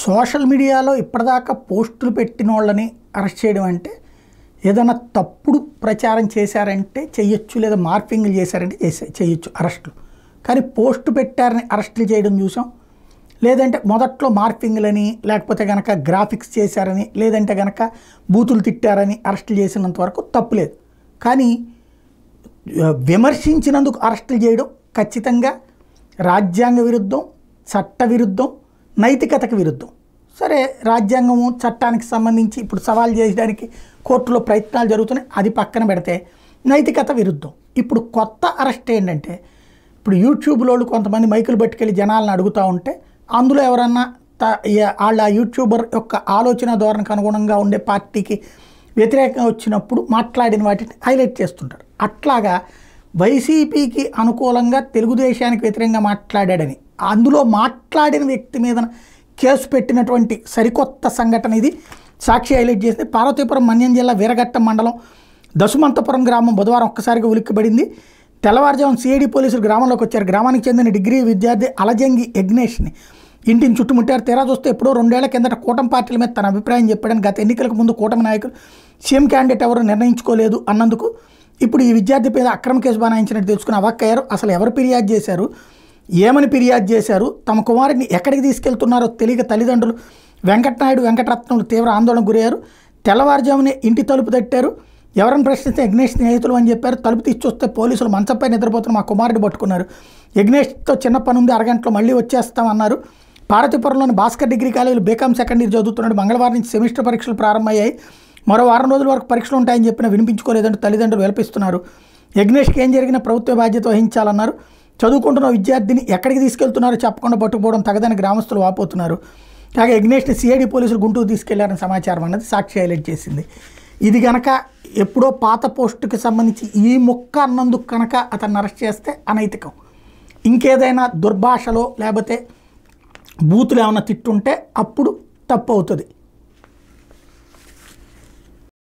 Social మీడియాలో ఇప్పటిదాకా పోస్టులు పెట్టిన వాళ్ళని అరెస్ట్ చేయడం అంటే ఏదైనా తప్పుడు ప్రచారం చేశారంటే చెయ్యొచ్చు, లేదా మార్ఫింగ్లు చేశారంటే చేయొచ్చు అరెస్టులు. కానీ పోస్టు పెట్టారని అరెస్టులు చేయడం చూసాం. లేదంటే మొదట్లో మార్ఫింగ్లని, లేకపోతే కనుక గ్రాఫిక్స్ చేశారని, లేదంటే కనుక బూతులు తిట్టారని అరెస్టులు చేసినంత వరకు తప్పులేదు. కానీ విమర్శించినందుకు అరెస్టులు చేయడం ఖచ్చితంగా రాజ్యాంగ విరుద్ధం, చట్ట విరుద్ధం, నైతికతకు విరుద్ధం. సరే, రాజ్యాంగము చట్టానికి సంబంధించి ఇప్పుడు సవాల్ చేయడానికి కోర్టులో ప్రయత్నాలు జరుగుతున్నాయి, అది పక్కన పెడితే నైతికత విరుద్ధం. ఇప్పుడు కొత్త అరెస్ట్ ఏంటంటే, ఇప్పుడు యూట్యూబ్లో కొంతమంది మైకులు పట్టుకెళ్ళి జనాలను అడుగుతూ ఉంటే అందులో ఎవరన్నా వాళ్ళ యూట్యూబర్ యొక్క ఆలోచన ధోరణికి అనుగుణంగా ఉండే పార్టీకి వ్యతిరేకంగా వచ్చినప్పుడు మాట్లాడిన వాటిని హైలైట్ చేస్తుంటారు. అట్లాగా వైసీపీకి అనుకూలంగా తెలుగుదేశానికి వ్యతిరేకంగా మాట్లాడాడని అందులో మాట్లాడిన వ్యక్తి మీద కేసు పెట్టినటువంటి సరికొత్త సంఘటన ఇది. సాక్షి హైలైట్ చేస్తే పార్వతీపురం మన్యం జిల్లా వీరఘట్టం మండలం దసుమంతపురం గ్రామం బుధవారం ఒక్కసారిగా ఉలిక్కిపడింది. తెల్లవారుజామున సిఐడి పోలీసులు గ్రామంలోకి వచ్చారు. గ్రామానికి చెందిన డిగ్రీ విద్యార్థి అలజంగి యజ్ఞేష్ని ఇంటిని చుట్టుముట్టారు. తెరా చూస్తే ఎప్పుడో 2 ఏళ్ల కిందట కూటమి పార్టీల మీద తన అభిప్రాయం చెప్పాడని, గత ఎన్నికలకు ముందు కూటమి నాయకులు సీఎం క్యాండిడేట్ ఎవరు నిర్ణయించుకోలేదు అన్నందుకు ఇప్పుడు ఈ విద్యార్థి మీద అక్రమ కేసు బనాయించినట్టు తెలుసుకుని అవాక్కయ్యారు. అసలు ఎవరు ఫిర్యాదు చేశారు, ఏమని ఫిర్యాదు చేశారు, తమ కుమారుడిని ఎక్కడికి తీసుకెళ్తున్నారో తెలియక తల్లిదండ్రులు వెంకటనాయుడు, వెంకటరత్నములు తీవ్ర ఆందోళనకు గురయ్యారు. తెల్లవారుజామునే ఇంటి తలుపు తట్టారు. ఎవరిని ప్రశ్నిస్తే యజ్ఞేష్ స్నేహితులు అని చెప్పారు. తలుపు తీసి చూస్తే పోలీసులు మంచంపై నిద్రపోతున్న మా కుమారుడు పట్టుకున్నారు. యజ్ఞేష్తో చిన్న పని ఉంది, అరగంటలో మళ్ళీ వచ్చేస్తామన్నారు. పార్వతీపురంలోని భాస్కర్ డిగ్రీ కాలేజీలో బీకామ్ సెకండ్ ఇయర్ చదువుతున్నాడు. మంగళవారం నుంచి సెమిస్టర్ పరీక్షలు ప్రారంభమయ్యాయి. మరో వారం రోజుల వరకు పరీక్షలు ఉంటాయని చెప్పినా వినిపించుకోలేదంటూ తల్లిదండ్రులు విలపిస్తున్నారు. యజ్ఞేష్కి ఏం జరిగినా ప్రభుత్వ బాధ్యత వహించాలన్నారు. చదువుకుంటున్న విద్యార్థిని ఎక్కడికి తీసుకెళ్తున్నారో చెప్పకుండా పట్టుకుపోవడం తగదని గ్రామస్తులు వాపోతున్నారు. కాగా యజ్ఞేష్ని సిఐడి పోలీసులు గుంటూరు తీసుకెళ్లారని సమాచారం అన్నది సాక్షి హైలైట్ చేసింది. ఇది కనుక ఎప్పుడో పాత పోస్టుకి సంబంధించి ఈ మొక్క అన్నందుకు కనుక అతన్ని అరెస్ట్ చేస్తే అనైతికం. ఇంకేదైనా దుర్భాషలో లేకపోతే బూతులు ఏమైనా తిట్టుంటే అప్పుడు తప్పు అవుతుంది.